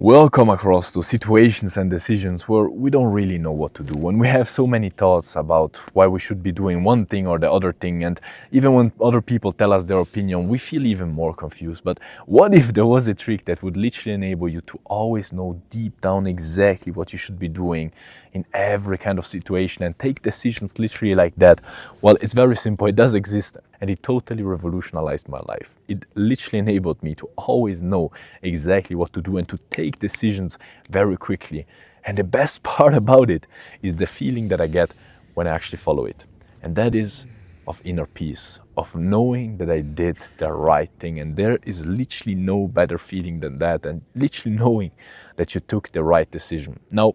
We'll come across to situations and decisions where we don't really know what to do, when we have so many thoughts about why we should be doing one thing or the other thing, and even when other people tell us their opinion, we feel even more confused. But what if there was a trick that would literally enable you to always know deep down exactly what you should be doing in every kind of situation and take decisions literally like that? Well, it's very simple. It does exist, and it totally revolutionized my life. It literally enabled me to always know exactly what to do and to take decisions very quickly. And the best part about it is the feeling that I get when I actually follow it. And that is of inner peace, of knowing that I did the right thing. And there is literally no better feeling than that, and literally knowing that you took the right decision. Now,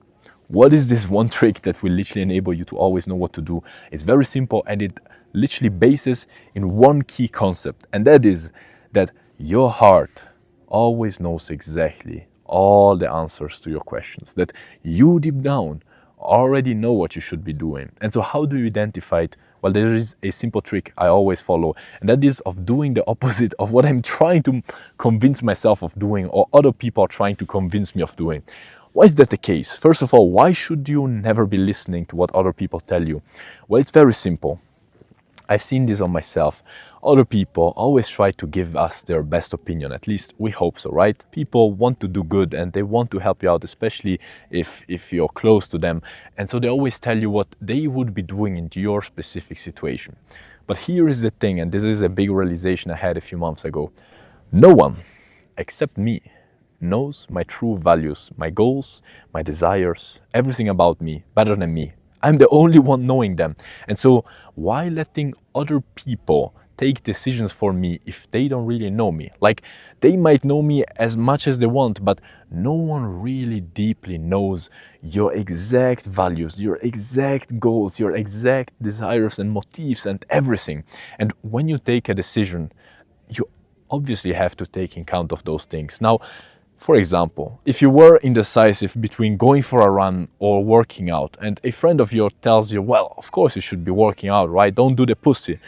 what is this one trick that will literally enable you to always know what to do? It's very simple, and it literally bases in one key concept, and that is that your heart always knows exactly all the answers to your questions, that you deep down already know what you should be doing. And so how do you identify it? Well, there is a simple trick I always follow, and that is of doing the opposite of what I'm trying to convince myself of doing, or other people are trying to convince me of doing. Why is that the case? First of all, why should you never be listening to what other people tell you? Well, it's very simple. I've seen this on myself. Other people always try to give us their best opinion, at least we hope so, right? People want to do good and they want to help you out, especially if you're close to them. And so they always tell you what they would be doing in your specific situation. But here is the thing, and this is a big realization I had a few months ago. No one, except me, knows my true values, my goals, my desires, everything about me better than me. I'm the only one knowing them. And so why letting other people take decisions for me if they don't really know me? Like, they might know me as much as they want, but no one really deeply knows your exact values, your exact goals, your exact desires and motives and everything. And when you take a decision, you obviously have to take in account of those things. Now, for example, if you were indecisive between going for a run or working out, and a friend of yours tells you, well, of course you should be working out, right? Don't do the pussy.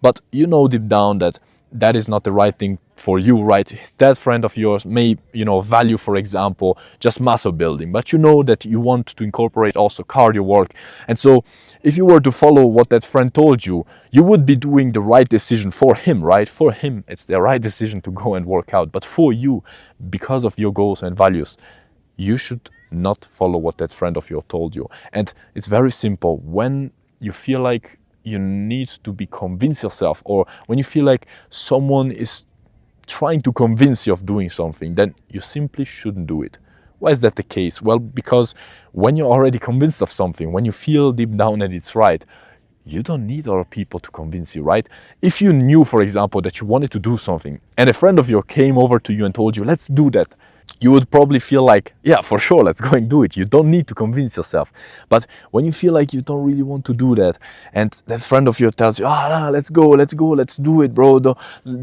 But you know deep down that that is not the right thing for you, right? That friend of yours may, value, for example, just muscle building, but you know that you want to incorporate also cardio work. And so if you were to follow what that friend told you, you would be doing the right decision for him, right? For him, it's the right decision to go and work out. But for you, because of your goals and values, you should not follow what that friend of yours told you. And it's very simple. When you feel like you need to be convince yourself, or when you feel like someone is trying to convince you of doing something, then you simply shouldn't do it. Why is that the case? Well, because when you're already convinced of something, when you feel deep down that it's right, you don't need other people to convince you, right? If you knew, for example, that you wanted to do something and a friend of yours came over to you and told you, let's do that, you would probably feel like, yeah, for sure, let's go and do it. You don't need to convince yourself. But when you feel like you don't really want to do that, and that friend of yours tells you, let's go, let's do it, bro,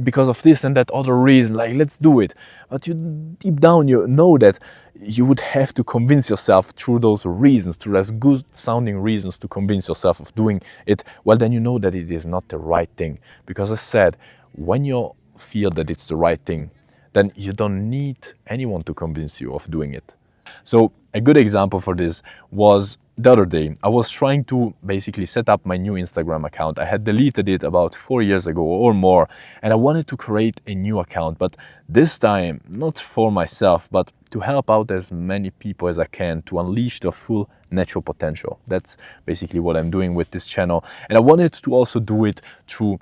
because of this and that other reason, like, let's do it. But you deep down, you know that you would have to convince yourself through those reasons, through those good sounding reasons to convince yourself of doing it. Well, then you know that it is not the right thing. Because as I said, when you feel that it's the right thing, then you don't need anyone to convince you of doing it. So a good example for this was the other day. I was trying to basically set up my new Instagram account. I had deleted it about 4 years ago or more, and I wanted to create a new account, but this time not for myself, but to help out as many people as I can to unleash their full natural potential. That's basically what I'm doing with this channel, and I wanted to also do it through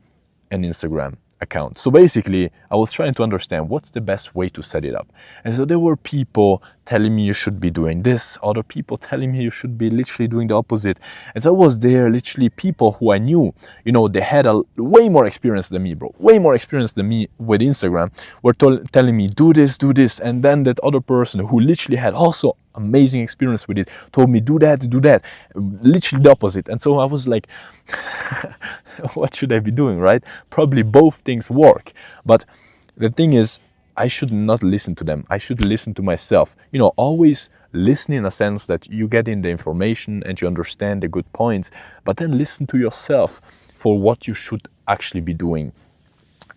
an Instagram account. So basically, I was trying to understand what's the best way to set it up. And so there were people telling me you should be doing this, other people telling me you should be literally doing the opposite. And so I was there, literally people who I knew, they had a way more experience than me, bro, way more experience than me with Instagram, were telling me, do this. And then that other person who literally had also amazing experience with it told me, do that, literally the opposite. And so I was like, what should I be doing, right? Probably both things work. But the thing is, I should not listen to them. I should listen to myself. Always listen in a sense that you get in the information and you understand the good points, but then listen to yourself for what you should actually be doing.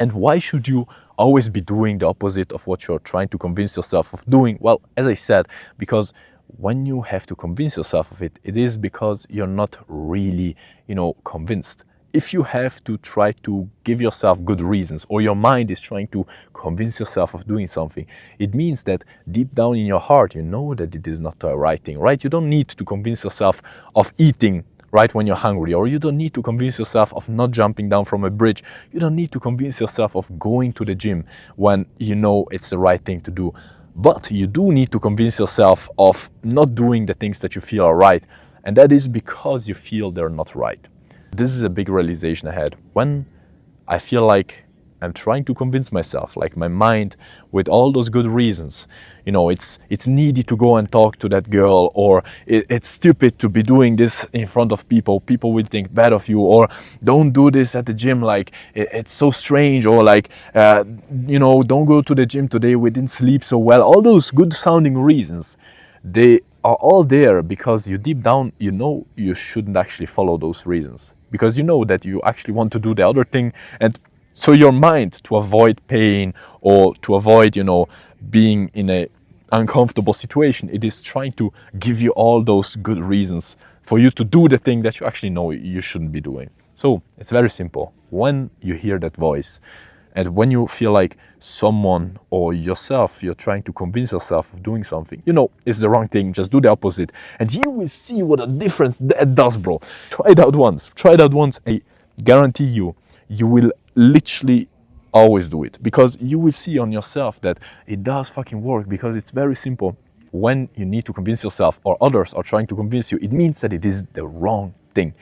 And why should you always be doing the opposite of what you're trying to convince yourself of doing? Well, as I said, because when you have to convince yourself of it, it is because you're not really, convinced. If you have to try to give yourself good reasons, or your mind is trying to convince yourself of doing something, it means that deep down in your heart, you know that it is not the right thing, right? You don't need to convince yourself of eating right when you're hungry, or you don't need to convince yourself of not jumping down from a bridge. You don't need to convince yourself of going to the gym when you know it's the right thing to do. But you do need to convince yourself of not doing the things that you feel are right, and that is because you feel they're not right. This is a big realization ahead. When I feel like I'm trying to convince myself, like my mind, with all those good reasons, it's needy to go and talk to that girl, or it's stupid to be doing this in front of people. People will think bad of you, or don't do this at the gym, like it's so strange, or like, don't go to the gym today, we didn't sleep so well. All those good sounding reasons, they are all there because you deep down, you shouldn't actually follow those reasons, because you know that you actually want to do the other thing. And so your mind, to avoid pain, or to avoid, being in a uncomfortable situation, it is trying to give you all those good reasons for you to do the thing that you actually know you shouldn't be doing. So it's very simple. When you hear that voice, and when you feel like someone or yourself, you're trying to convince yourself of doing something, it's the wrong thing, just do the opposite. And you will see what a difference that does, bro. Try it out once. I guarantee you will literally always do it, because you will see on yourself that it does fucking work, because it's very simple. When you need to convince yourself, or others are trying to convince you, it means that it is the wrong thing.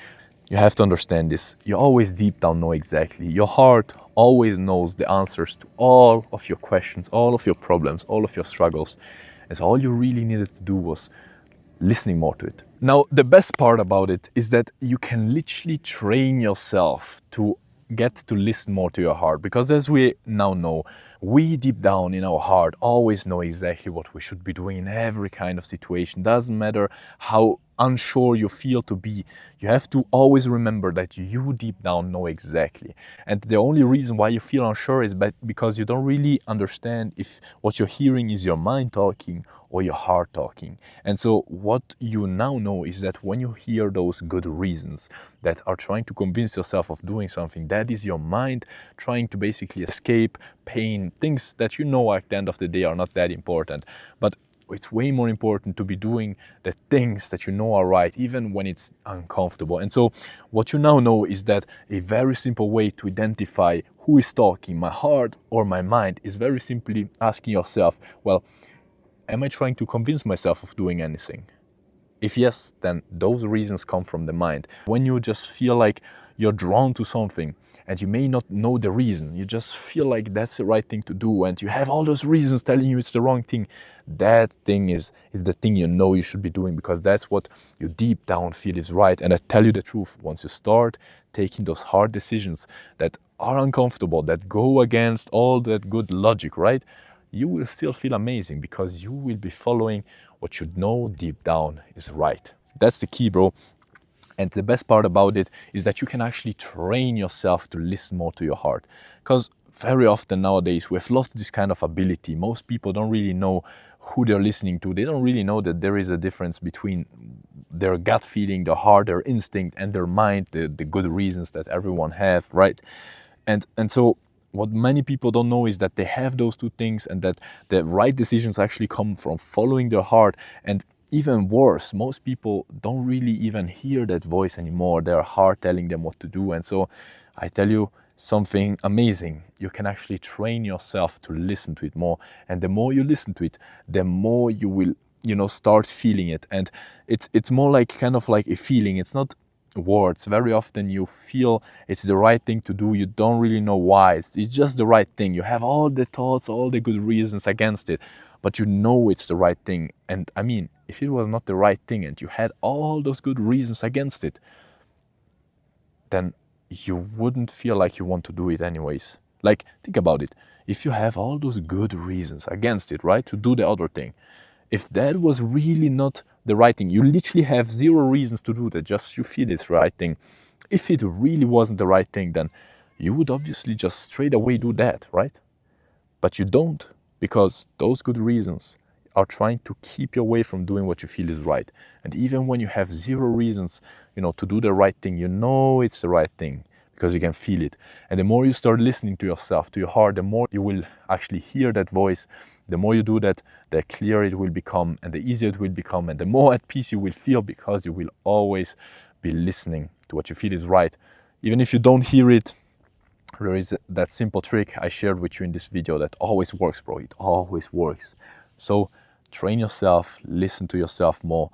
You have to understand this. You always deep down know exactly. Your heart always knows the answers to all of your questions, all of your problems, all of your struggles. And so all you really needed to do was listening more to it. Now, the best part about it is that you can literally train yourself to get to listen more to your heart, because as we now know, we deep down in our heart always know exactly what we should be doing in every kind of situation. Doesn't matter how unsure you feel to be, you have to always remember that you deep down know exactly. And the only reason why you feel unsure is because you don't really understand if what you're hearing is your mind talking or your heart talking. And so what you now know is that when you hear those good reasons that are trying to convince yourself of doing something, that is your mind trying to basically escape pain, things that at the end of the day are not that important. But it's way more important to be doing the things that are right, even when it's uncomfortable. And so what you now know is that a very simple way to identify who is talking, my heart or my mind, is very simply asking yourself, well, am I trying to convince myself of doing anything? If yes, then those reasons come from the mind. When you just feel like you're drawn to something and you may not know the reason, you just feel like that's the right thing to do, and you have all those reasons telling you it's the wrong thing, that thing is the thing you should be doing, because that's what you deep down feel is right. And I tell you the truth, once you start taking those hard decisions that are uncomfortable, that go against all that good logic, right, you will still feel amazing, because you will be following what you know deep down is right. That's the key, bro. And the best part about it is that you can actually train yourself to listen more to your heart. Because very often nowadays we've lost this kind of ability. Most people don't really know who they're listening to. They don't really know that there is a difference between their gut feeling, their heart, their instinct, and their mind, the good reasons that everyone have, right? And so what many people don't know is that they have those two things, and that the right decisions actually come from following their heart. And even worse, most people don't really even hear that voice anymore, their heart telling them what to do. And so I tell you something amazing. You can actually train yourself to listen to it more. And the more you listen to it, the more you will, start feeling it. And it's more like kind of like a feeling. It's not words. Very often you feel it's the right thing to do. You don't really know why. It's just the right thing. You have all the thoughts, all the good reasons against it, but you know it's the right thing. And I mean, if it was not the right thing and you had all those good reasons against it, then you wouldn't feel like you want to do it anyways. Like, think about it. If you have all those good reasons against it, right, to do the other thing, if that was really not the right thing, you literally have zero reasons to do that, just you feel it's the right thing. If it really wasn't the right thing, then you would obviously just straight away do that, right? But you don't, because those good reasons are trying to keep you away from doing what you feel is right. And even when you have zero reasons, to do the right thing, it's the right thing because you can feel it. And the more you start listening to yourself, to your heart, the more you will actually hear that voice. The more you do that, the clearer it will become and the easier it will become, and the more at peace you will feel, because you will always be listening to what you feel is right. Even if you don't hear it, there is that simple trick I shared with you in this video that always works, bro. It always works. So train yourself, listen to yourself more.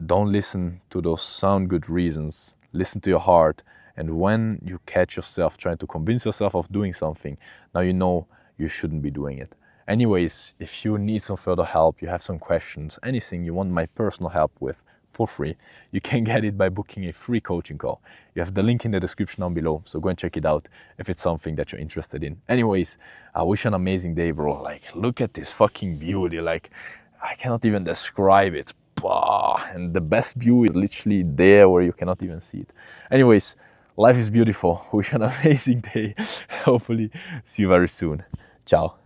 Don't listen to those sound good reasons. Listen to your heart. And when you catch yourself trying to convince yourself of doing something, now you know you shouldn't be doing it. Anyways, if you need some further help, you have some questions, anything you want my personal help with, for free, you can get it by booking a free coaching call. You have the link in the description down below, so go and check it out if it's something that you're interested in. Anyways, I wish you an amazing day, bro. Like, look at this fucking beauty. Like, I cannot even describe it. And the best view is literally there where you cannot even see it. Anyways, life is beautiful. Wish you an amazing day. Hopefully see you very soon. Ciao.